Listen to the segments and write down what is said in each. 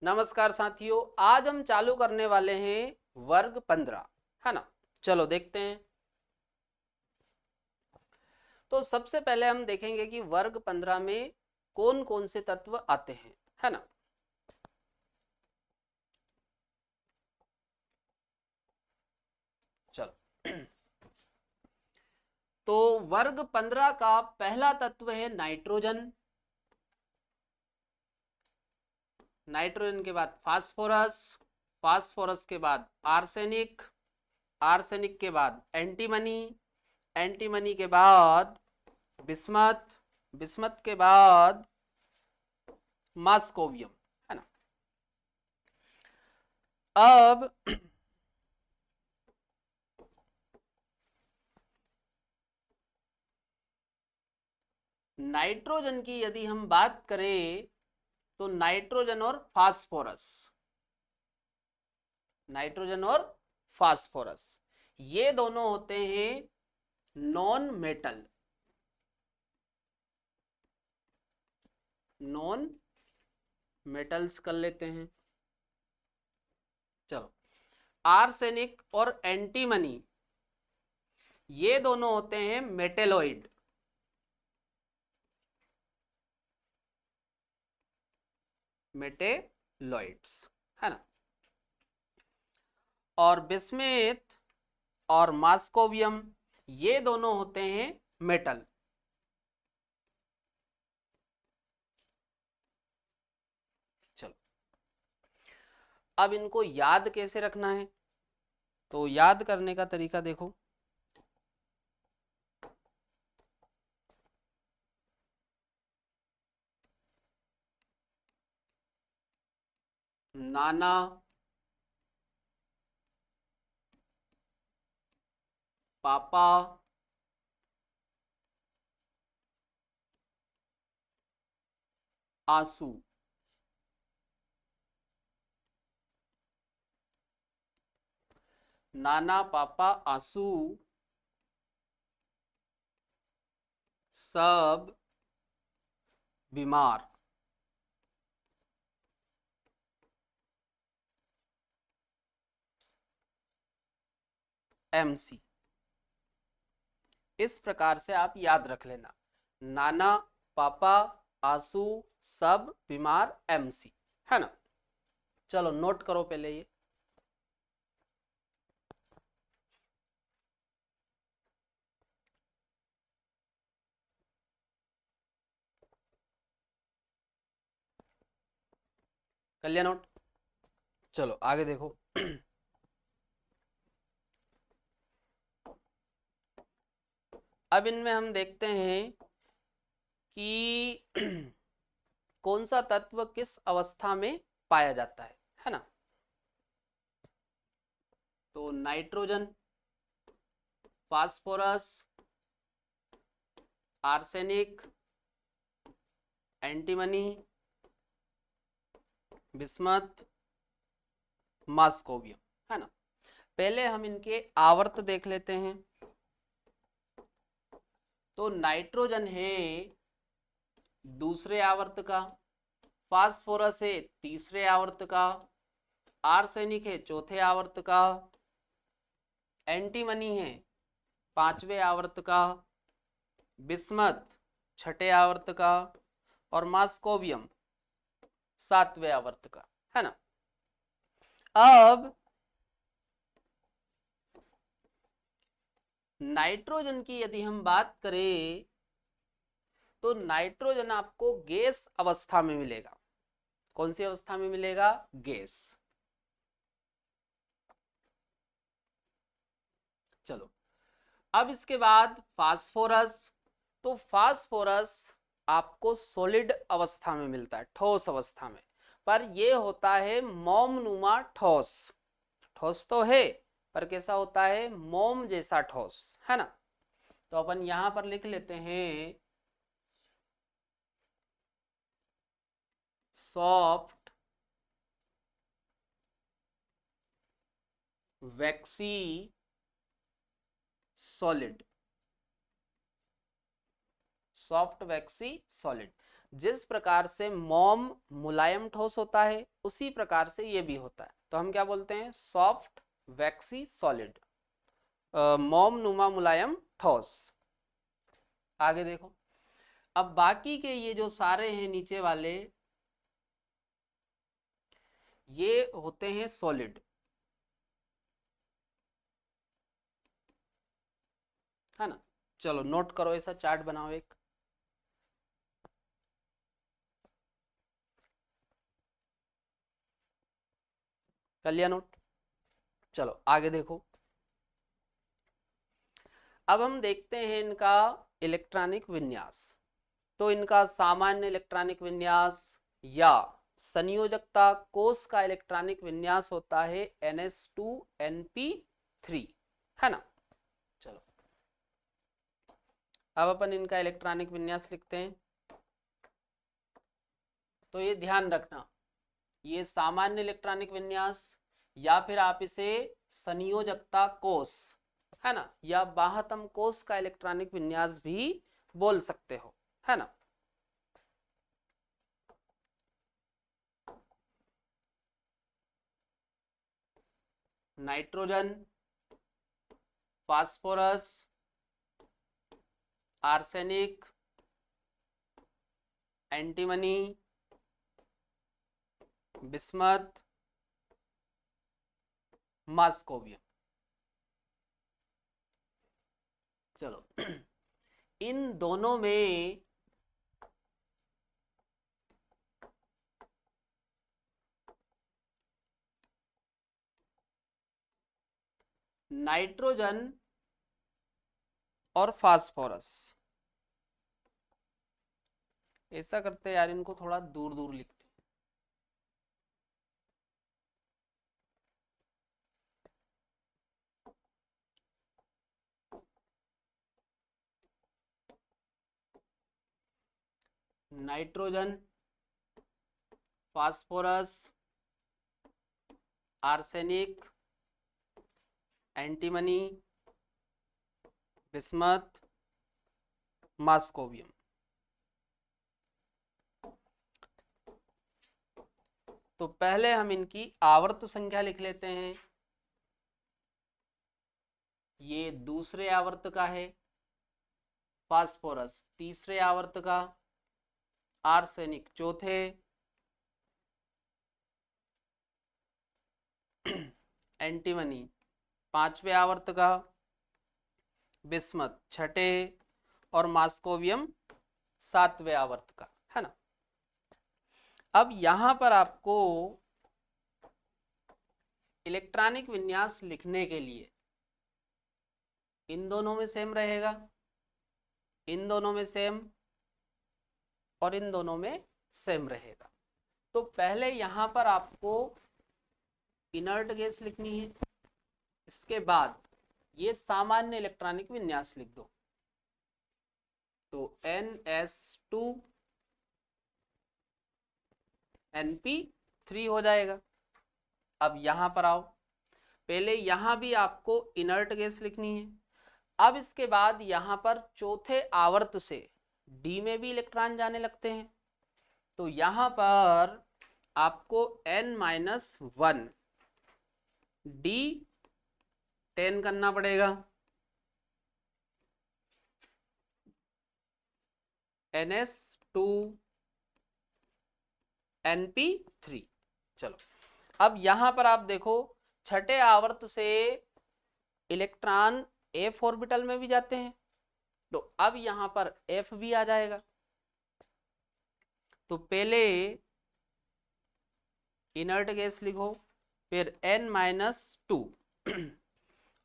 नमस्कार साथियों, आज हम चालू करने वाले हैं वर्ग 15, है ना। चलो देखते हैं। तो सबसे पहले हम देखेंगे कि वर्ग 15 में कौन कौन से तत्व आते हैं, है ना। चलो तो वर्ग 15 का पहला तत्व है नाइट्रोजन। नाइट्रोजन के बाद फास्फोरस, फास्फोरस के बाद आर्सेनिक, आर्सेनिक के बाद एंटीमनी, एंटीमनी के बाद बिस्मथ, बिस्मथ के बाद मास्कोवियम, है ना। अब नाइट्रोजन की यदि हम बात करें तो नाइट्रोजन और फास्फोरस, नाइट्रोजन और फास्फोरस ये दोनों होते हैं नॉन मेटल, नॉन मेटल्स कर लेते हैं। चलो, आर्सेनिक और एंटीमनी ये दोनों होते हैं मेटेलॉइड, मेटेलॉइड्स, है ना। और बिस्मिथ और मास्कोवियम ये दोनों होते हैं मेटल। चलो, अब इनको याद कैसे रखना है, तो याद करने का तरीका देखो। नाना, पापा, आंसू। नाना, पापा, आंसू सब बीमार। एमसी, इस प्रकार से आप याद रख लेना। नाना, पापा, आंसू सब बीमार, एमसी, है ना। चलो नोट करो पहले ये। कर लिया नोट। चलो आगे देखो। अब इनमें हम देखते हैं कि कौन सा तत्व किस अवस्था में पाया जाता है ना। तो nitrogen, phosphorus, arsenic, antimony, bismuth, moscovium, है ना। पहले हम इनके आवर्त देख लेते हैं। तो नाइट्रोजन है दूसरे आवर्त का, फास्फोरस है तीसरे आवर्त का, आर्सेनिक है चौथे आवर्त का, एंटीमनी है पांचवें आवर्त का, बिस्मथ छठे आवर्त का और मास्कोवियम सातवें आवर्त का, है ना। अब नाइट्रोजन की यदि हम बात करें तो नाइट्रोजन आपको गैस अवस्था में मिलेगा। कौन सी अवस्था में मिलेगा? गैस। चलो, अब इसके बाद फास्फोरस। तो फास्फोरस आपको सॉलिड अवस्था में मिलता है, ठोस अवस्था में, पर यह होता है मोमनुमा ठोस। ठोस तो है पर कैसा होता है? मोम जैसा ठोस, है ना। तो अपन यहां पर लिख लेते हैं सॉफ्ट, वैक्सी, सॉलिड। सॉफ्ट, वैक्सी, सॉलिड। जिस प्रकार से मोम मुलायम ठोस होता है उसी प्रकार से ये भी होता है, तो हम क्या बोलते हैं, सॉफ्ट वैक्सी सॉलिड, मोम नुमा मुलायम ठोस। आगे देखो, अब बाकी के ये जो सारे हैं नीचे वाले, ये होते हैं सॉलिड, है ना। चलो नोट करो, ऐसा चार्ट बनाओ एक। कर लिया नोट। चलो आगे देखो, अब हम देखते हैं इनका इलेक्ट्रॉनिक विन्यास। तो इनका सामान्य इलेक्ट्रॉनिक विन्यास या संयोजकता कोष का इलेक्ट्रॉनिक विन्यास होता है NS2NP3, है ना। चलो अब अपन इनका इलेक्ट्रॉनिक विन्यास लिखते हैं। तो ये ध्यान रखना, ये सामान्य इलेक्ट्रॉनिक विन्यास या फिर आप इसे संयोजकता कोष, है ना, या बाह्यतम कोष का इलेक्ट्रॉनिक विन्यास भी बोल सकते हो, है ना। Nitrogen, phosphorus, arsenic, antimony, bismuth, moscovium. चलो इन दोनों में नाइट्रोजन और फास्फोरस, ऐसा करते हैं यार, इनको थोड़ा दूर दूर लिखते हैं। Nitrogen, phosphorus, arsenic, antimony, bismuth, moscovium. तो पहले हम इनकी आवर्त संख्या लिख लेते हैं। ये दूसरे आवर्त का है, फास्फोरस तीसरे आवर्त का, आर्सेनिक चौथे, एंटीमनी पांचवें आवर्त का, बिस्मथ छठे और मॉस्कोवियम सातवें आवर्त का, है ना। अब यहां पर आपको इलेक्ट्रॉनिक विन्यास लिखने के लिए इन दोनों में सेम रहेगा, इन दोनों में सेम और इन दोनों में सेम रहेगा। तो पहले यहां पर आपको इनर्ट गैस लिखनी है, इसके बाद ये सामान्य इलेक्ट्रॉनिक विन्यास लिख दो। तो NS2NP3 हो जाएगा। अब यहां पर आओ, पहले यहां भी आपको इनर्ट गैस लिखनी है। अब इसके बाद यहां पर चौथे आवर्त से डी में भी इलेक्ट्रॉन जाने लगते हैं, तो यहां पर आपको N-1 D10 करना पड़ेगा, NS2NP3। चलो अब यहां पर आप देखो, छठे आवर्त से इलेक्ट्रॉन f ऑर्बिटल में भी जाते हैं, तो अब यहां पर F भी आ जाएगा। तो पहले इनर्ट गैस लिखो, फिर N-2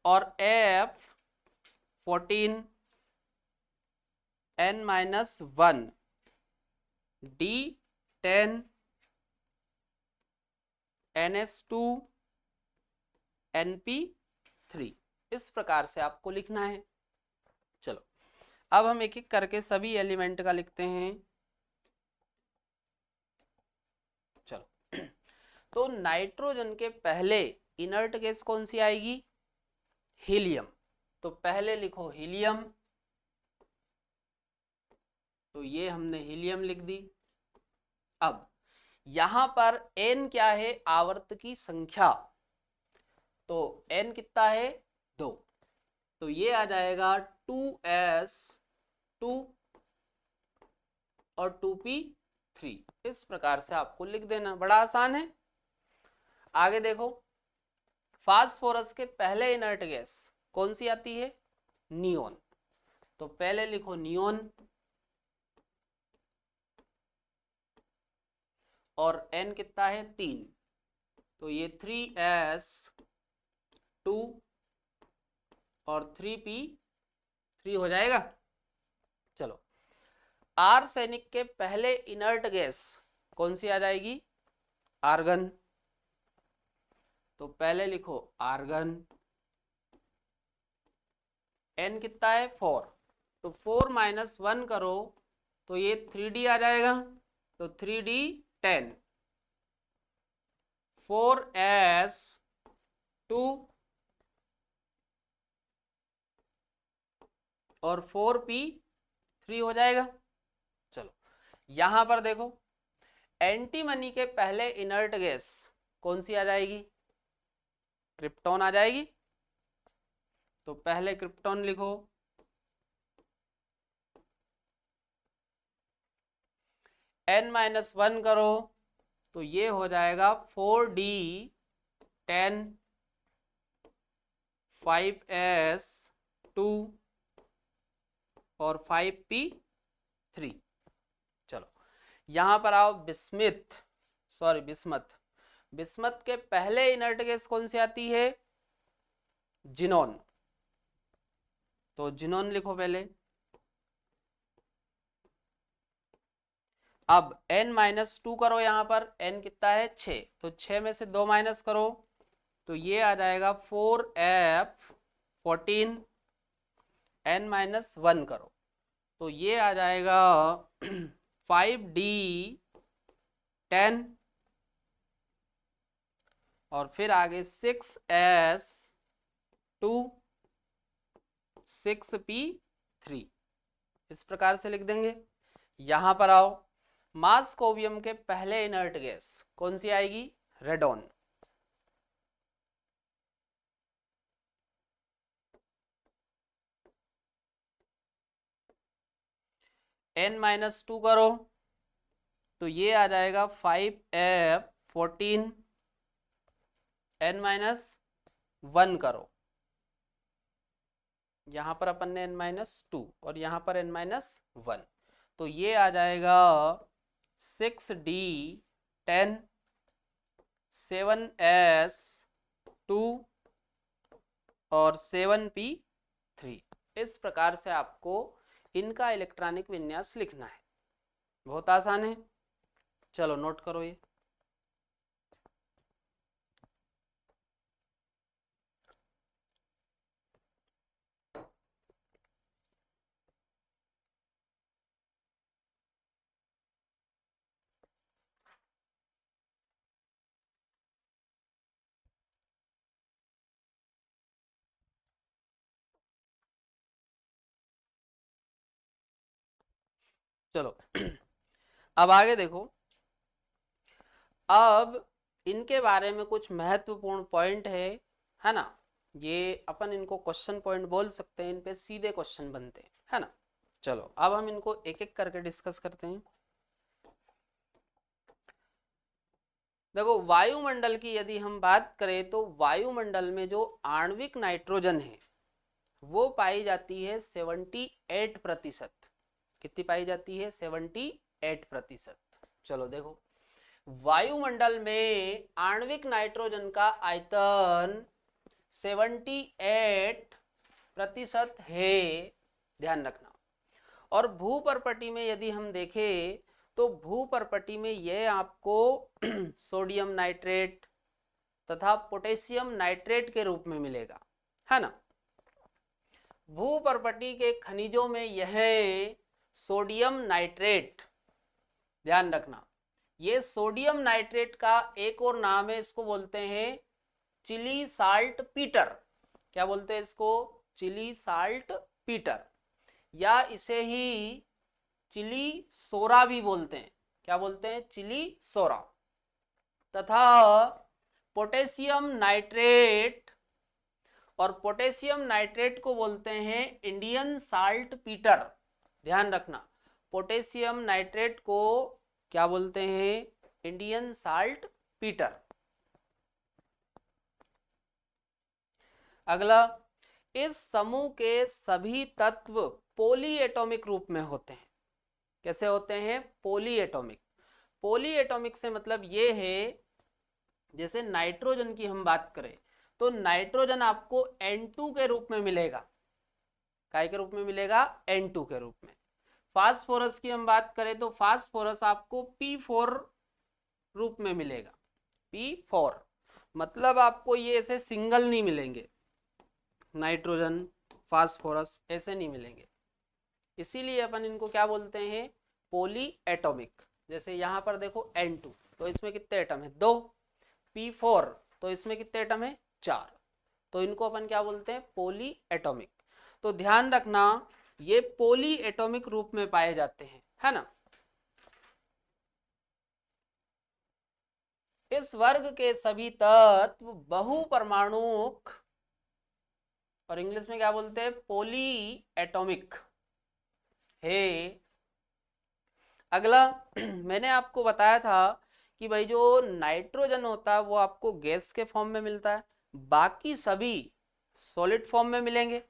और F14, N-1 D10 NS2 NP3, इस प्रकार से आपको लिखना है। चलो अब हम एक एक करके सभी एलिमेंट का लिखते हैं। चलो तो नाइट्रोजन के पहले इनर्ट गैस कौन सी आएगी, हीलियम। तो पहले लिखो हीलियम, तो ये हमने हीलियम लिख दी। अब यहां पर n क्या है, आवर्त की संख्या, तो n कितना है 2, तो ये आ जाएगा 2s2 और 2p3। इस प्रकार से आपको लिख देना, बड़ा आसान है। आगे देखो, फास्फोरस के पहले इनर्ट गैस कौन सी आती है, नियोन। तो पहले लिखो नियोन, और n कितना है 3, तो ये 3s2 और 3p3 हो जाएगा। चलो, आर्सेनिक के पहले इनर्ट गैस कौन सी आ जाएगी, आर्गन। तो पहले लिखो आर्गन, n कितना है 4, तो 4 - 1 करो तो ये 3d आ जाएगा, तो 3d 10, 4s2 और 4p3 हो जाएगा। चलो, यहां पर देखो, एंटीमनी के पहले इनर्ट गैस कौन सी आ जाएगी, क्रिप्टॉन आ जाएगी। तो पहले क्रिप्टॉन लिखो, n-1 करो तो ये हो जाएगा 4d10, 5s2 और 5p3। चलो, यहां पर आओ, बिस्मथ के पहले इनर्ट गैस कौन सी आती है, जिनोन। तो जिनोन लिखो पहले। अब n-2 करो, यहां पर n कितना है 6, तो 6 में से 2 माइनस करो तो ये आ जाएगा 4f14, n-1 करो तो ये आ जाएगा 5d10, और फिर आगे 6s2 6p3, इस प्रकार से लिख देंगे। यहां पर आओ, मास्कोवियम के पहले इनर्ट गैस कौन सी आएगी, रेडॉन। n-2 करो तो ये आ जाएगा 5f14, n-1 करो, यहां पर अपन ने n-2 और यहां पर n-1, तो ये आ जाएगा 6d10, 7s2 और 7p3। इस प्रकार से आपको इनका इलेक्ट्रॉनिक विन्यास लिखना है, बहुत आसान है। चलो नोट करो ये। चलो अब आगे देखो, अब इनके बारे में कुछ महत्वपूर्ण पॉइंट है ना, ये अपन इनको क्वेश्चन पॉइंट बोल सकते हैं, इन पे सीधे क्वेश्चन बनते हैं, है ना। चलो अब हम इनको एक एक करके डिस्कस करते हैं। देखो, वायुमंडल की यदि हम बात करें तो वायुमंडल में जो आणविक नाइट्रोजन है वो पाई जाती है 78%। कितनी पाई जाती है, 78%। चलो देखो, वायुमंडल में आणविक नाइट्रोजन का आयतन 78% है, ध्यान रखना। और भूपर्पटी में यदि हम देखें तो भूपर्पटी में यह आपको सोडियम नाइट्रेट तथा पोटेशियम नाइट्रेट के रूप में मिलेगा, है ना। भूपर्पटी के खनिजों में यह सोडियम नाइट्रेट, ध्यान रखना, ये सोडियम नाइट्रेट का एक और नाम है, इसको बोलते हैं चिली साल्ट पीटर। क्या बोलते हैं इसको, चिली साल्ट पीटर, या इसे ही चिली सोरा भी बोलते हैं। क्या बोलते हैं? चिली सोरा। तथा पोटेशियम नाइट्रेट, और पोटेशियम नाइट्रेट को बोलते हैं इंडियन साल्ट पीटर। ध्यान रखना, पोटेशियम नाइट्रेट को क्या बोलते हैं? Indian salt Peter. अगला, इस समूह के सभी तत्व पोली एटॉमिक रूप में होते हैं। कैसे होते हैं? पोली एटॉमिक। पोली एटॉमिक से मतलब ये है, जैसे नाइट्रोजन की हम बात करें तो नाइट्रोजन आपको N2 के रूप में मिलेगा। काय के रूप में मिलेगा? N2 के रूप में। फास्फोरस की हम बात करें तो फास्फोरस आपको P4 रूप में मिलेगा। P4 मतलब आपको ये ऐसे सिंगल नहीं मिलेंगे, नाइट्रोजन फास्फोरस ऐसे नहीं मिलेंगे, इसीलिए अपन इनको क्या बोलते हैं? पोली एटॉमिक। जैसे यहाँ पर देखो N2, तो इसमें कितने एटम है? 2। P4 तो इसमें कितने एटम है? 4। तो इनको अपन क्या बोलते हैं? पोली एटॉमिक। तो ध्यान रखना, ये पोली एटॉमिक रूप में पाए जाते हैं, है ना। इस वर्ग के सभी तत्व बहुपरमाणुक, और इंग्लिश में क्या बोलते हैं? पोली एटॉमिक है। अगला मैंने आपको बताया था कि भाई जो नाइट्रोजन होता है वो आपको गैस के फॉर्म में मिलता है, बाकी सभी सॉलिड फॉर्म में मिलेंगे।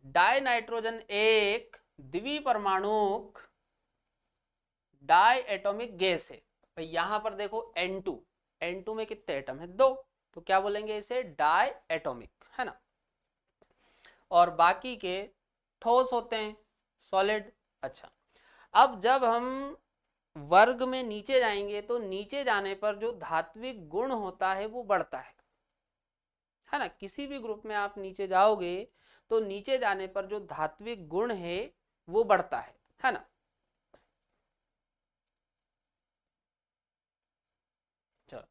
डाई नाइट्रोजन एक द्विपरमाणुक डाई एटॉमिक गैस है। भाई यहां पर देखो N2, N2 में कितने एटम है? 2। तो क्या बोलेंगे इसे? डाई एटॉमिक, है ना। और बाकी के ठोस होते हैं, सॉलिड। अच्छा, अब जब हम वर्ग में नीचे जाएंगे तो नीचे जाने पर जो धात्विक गुण होता है वो बढ़ता है ना। किसी भी ग्रुप में आप नीचे जाओगे तो नीचे जाने पर जो धात्विक गुण है वो बढ़ता है ना। चलो,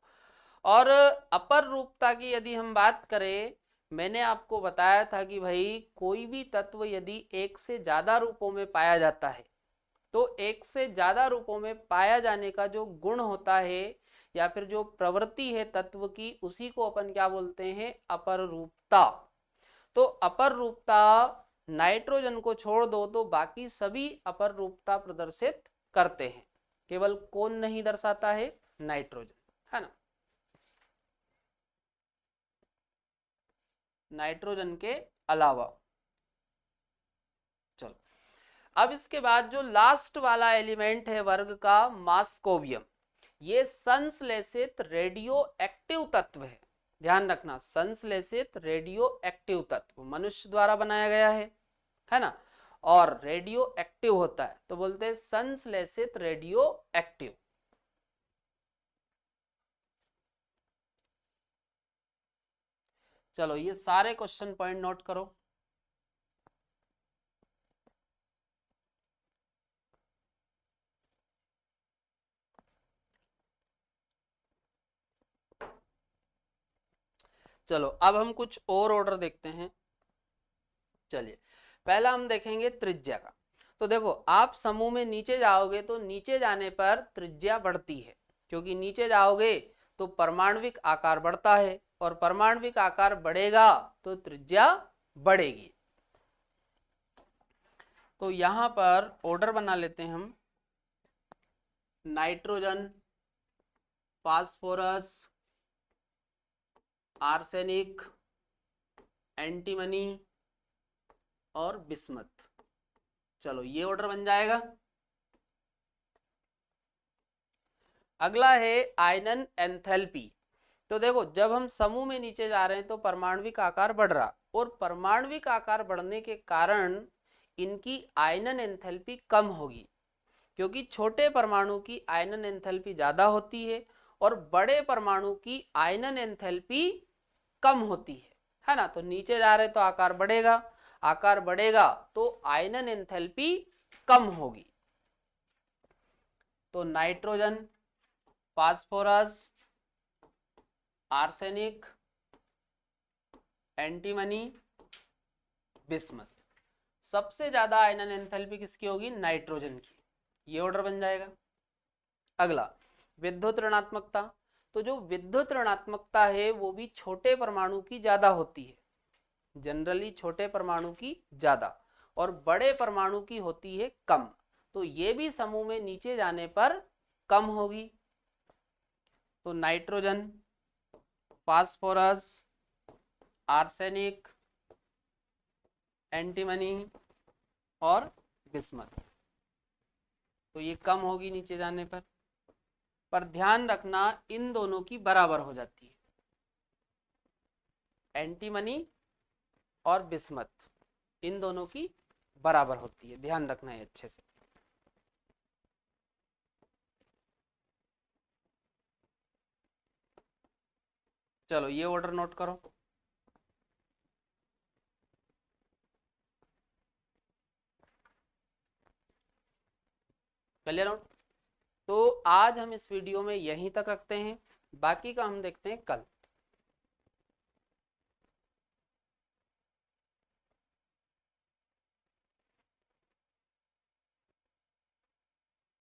और अपर रूपता की यदि हम बात करें, मैंने आपको बताया था कि भाई कोई भी तत्व यदि एक से ज्यादा रूपों में पाया जाता है तो एक से ज्यादा रूपों में पाया जाने का जो गुण होता है या फिर जो प्रवृत्ति है तत्व की, उसी को अपन क्या बोलते हैं? अपर रूपता। तो अपर रूपता नाइट्रोजन को छोड़ दो तो बाकी सभी अपर रूपता प्रदर्शित करते हैं, केवल कौन नहीं दर्शाता है? नाइट्रोजन, है ना। नाइट्रोजन के अलावा। चलो, अब इसके बाद जो लास्ट वाला एलिमेंट है वर्ग का, मास्कोवियम, ये संश्लेषित रेडियो एक्टिव तत्व है। ध्यान रखना, संश्लेषित रेडियो एक्टिव तत्व मनुष्य द्वारा बनाया गया है ना, और रेडियो एक्टिव होता है तो बोलते हैं संश्लेषित रेडियो एक्टिव। चलो, ये सारे क्वेश्चन पॉइंट नोट करो। चलो, अब हम कुछ और ऑर्डर देखते हैं। चलिए, पहला हम देखेंगे त्रिज्या का। तो देखो, आप समूह में नीचे जाओगे तो नीचे जाने पर त्रिज्या बढ़ती है, क्योंकि नीचे जाओगे तो परमाणविक आकार बढ़ता है, और परमाणविक आकार बढ़ेगा तो त्रिज्या बढ़ेगी। तो यहां पर ऑर्डर बना लेते हैं हम, नाइट्रोजन, फास्फोरस, आर्सेनिक, एंटीमनी और बिस्मथ। चलो, ये ऑर्डर बन जाएगा। अगला है आयनन एंथैल्पी। तो देखो, जब हम समूह में नीचे जा रहे हैं तो परमाणविक आकार बढ़ रहा, और परमाणविक आकार बढ़ने के कारण इनकी आयनन एंथैल्पी कम होगी, क्योंकि छोटे परमाणु की आयनन एंथैल्पी ज्यादा होती है और बड़े परमाणु की आयनन एंथैल्पी कम होती है ना। तो नीचे जा रहे तो आकार बढ़ेगा, आकार बढ़ेगा तो आयनन एंथैल्पी कम होगी। तो nitrogen, phosphorus, arsenic, antimony, bismuth, सबसे ज्यादा आयनन एंथैल्पी किसकी होगी? नाइट्रोजन की। ये ऑर्डर बन जाएगा। अगला विद्युत ऋणात्मकता। तो जो विद्युत ऋणात्मकता है वो भी छोटे परमाणु की ज्यादा होती है, जनरली छोटे परमाणु की ज्यादा, और बड़े परमाणु की होती है कम। तो ये भी समूह में नीचे जाने पर कम होगी। तो नाइट्रोजन, फास्फोरस, आर्सेनिक, एंटीमनी और बिस्मथ, तो ये कम होगी नीचे जाने पर ध्यान रखना इन दोनों की बराबर हो जाती है, एंटीमनी और बिस्मथ इन दोनों की बराबर होती है, ध्यान रखना है अच्छे से। चलो ये ऑर्डर नोट करो। क्लियर हो? तो आज हम इस वीडियो में यहीं तक रखते हैं, बाकी का हम देखते हैं कल।